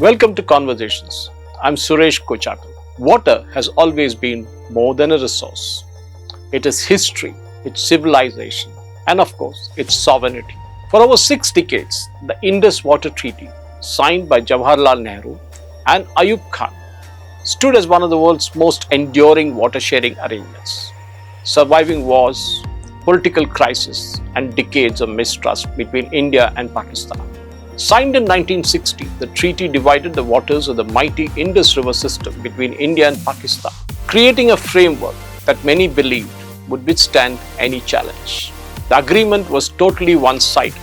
Welcome to Conversations. I'm Suresh Kochatal. Water has always been more than a resource. It is history, its civilization, and of course, its sovereignty. For over 6 decades, the Indus Water Treaty, signed by Jawaharlal Nehru and Ayub Khan, stood as one of the world's most enduring water sharing arrangements, surviving wars, political crises, and decades of mistrust between India and Pakistan. Signed in 1960, the treaty divided the waters of the mighty Indus River system between India and Pakistan, creating a framework that many believed would withstand any challenge. The agreement was totally one-sided,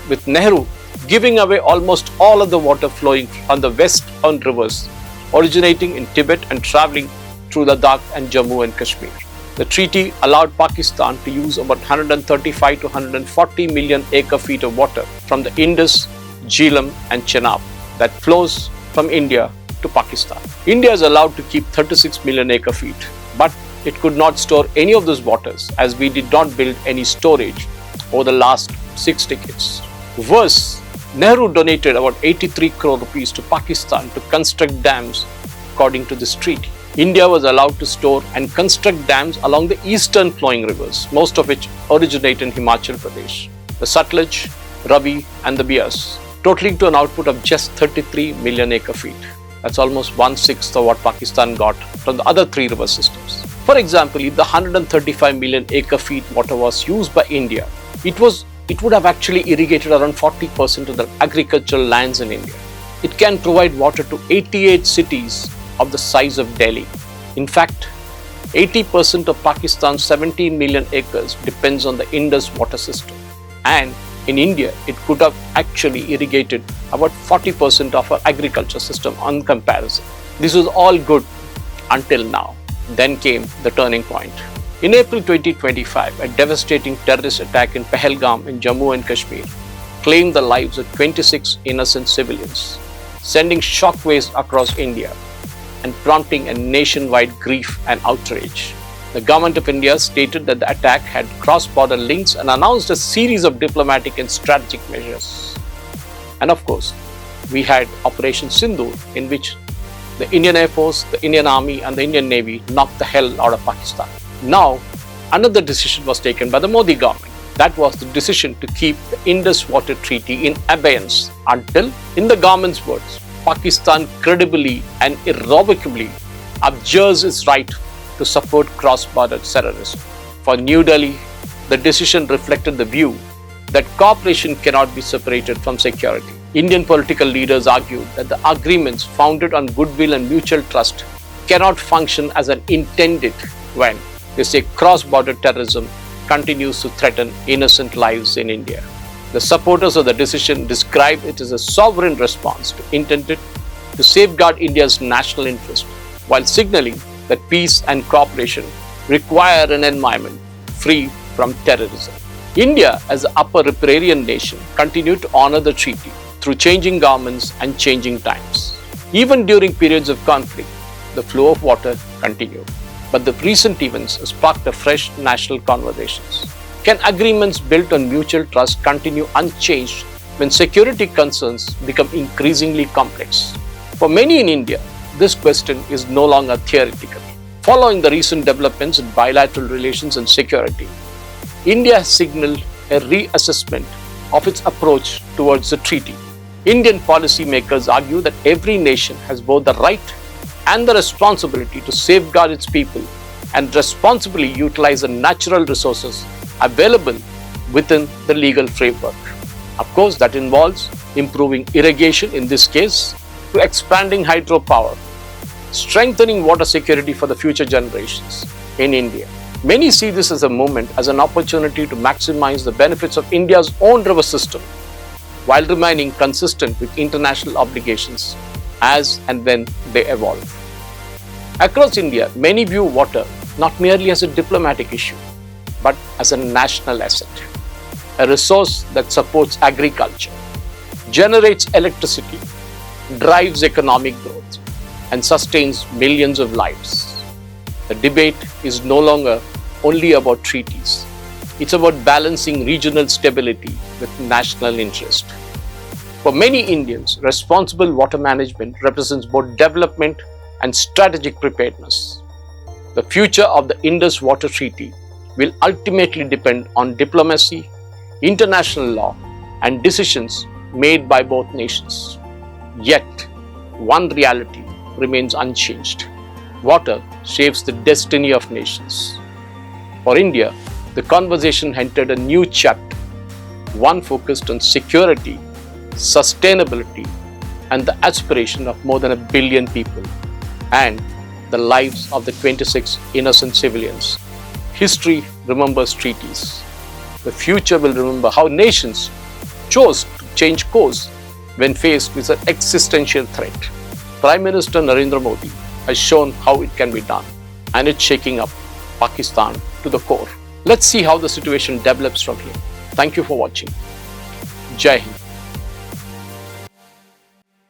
with Nehru giving away almost all of the water flowing on the west-bound rivers, originating in Tibet and traveling through Ladkah and Jammu and Kashmir. The treaty allowed Pakistan to use about 135 to 140 million acre-feet of water from the Indus, Jhelum and Chenab that flows from India to Pakistan. India is allowed to keep 36 million acre-feet, but it could not store any of those waters as we did not build any storage over the last 6 decades. Worse, Nehru donated about 83 crore rupees to Pakistan to construct dams according to this treaty. India was allowed to store and construct dams along the eastern flowing rivers, most of which originate in Himachal Pradesh, the Sutlej, Ravi and Beas, totaling to an output of just 33 million acre-feet. That's almost 1/6 of what Pakistan got from the other 3 river systems. For example, if the 135 million acre-feet water was used by India, it would have actually irrigated around 40% of the agricultural lands in India. It can provide water to 88 cities of the size of Delhi. In fact, 80% of Pakistan's 17 million acres depends on the Indus water system. And in India, it could have actually irrigated about 40% of our agriculture system on comparison. This was all good until now. Then came the turning point. In April 2025, a devastating terrorist attack in Pahalgam in Jammu and Kashmir claimed the lives of 26 innocent civilians, sending shockwaves across India and prompting a nationwide grief and outrage. The government of India stated that the attack had cross-border links and announced a series of diplomatic and strategic measures. And of course, we had Operation Sindoor, in which the Indian Air Force, the Indian Army and the Indian Navy knocked the hell out of Pakistan. Now, another decision was taken by the Modi government. That was the decision to keep the Indus Water Treaty in abeyance until, in the government's words, Pakistan credibly and irrevocably abjures its right to support cross-border terrorism. For New Delhi, the decision reflected the view that cooperation cannot be separated from security. Indian political leaders argued that the agreements founded on goodwill and mutual trust cannot function as an intended when they say cross-border terrorism continues to threaten innocent lives in India. The supporters of the decision describe it as a sovereign response intended to safeguard India's national interest, while signaling that peace and cooperation require an environment free from terrorism. India, as the upper riparian nation, continued to honor the treaty through changing governments and changing times. Even during periods of conflict, the flow of water continued. But the recent events sparked a fresh national conversations. Can agreements built on mutual trust continue unchanged when security concerns become increasingly complex? For many in India, this question is no longer theoretical. Following the recent developments in bilateral relations and security, India has signaled a reassessment of its approach towards the treaty. Indian policymakers argue that every nation has both the right and the responsibility to safeguard its people and responsibly utilize the natural resources available within the legal framework. Of course, that involves improving irrigation in this case to expanding hydropower, strengthening water security for the future generations in India. Many see this as a movement as an opportunity to maximize the benefits of India's own river system while remaining consistent with international obligations as and when they evolve. Across India, many view water not merely as a diplomatic issue, but as a national asset, a resource that supports agriculture, generates electricity, drives economic growth, and sustains millions of lives. The debate is no longer only about treaties. It's about balancing regional stability with national interest. For many Indians, responsible water management represents both development and strategic preparedness. The future of the Indus Water Treaty will ultimately depend on diplomacy, international law, and decisions made by both nations. Yet, one reality remains unchanged. Water shapes the destiny of nations. For India, the conversation entered a new chapter, one focused on security, sustainability, and the aspiration of more than 1 billion people, and the lives of the 26 innocent civilians. History remembers treaties. The future will remember how nations chose to change course when faced with an existential threat. Prime Minister Narendra Modi has shown how it can be done, and it's shaking up Pakistan to the core. Let's see how the situation develops from here. Thank you for watching. Jai Hind.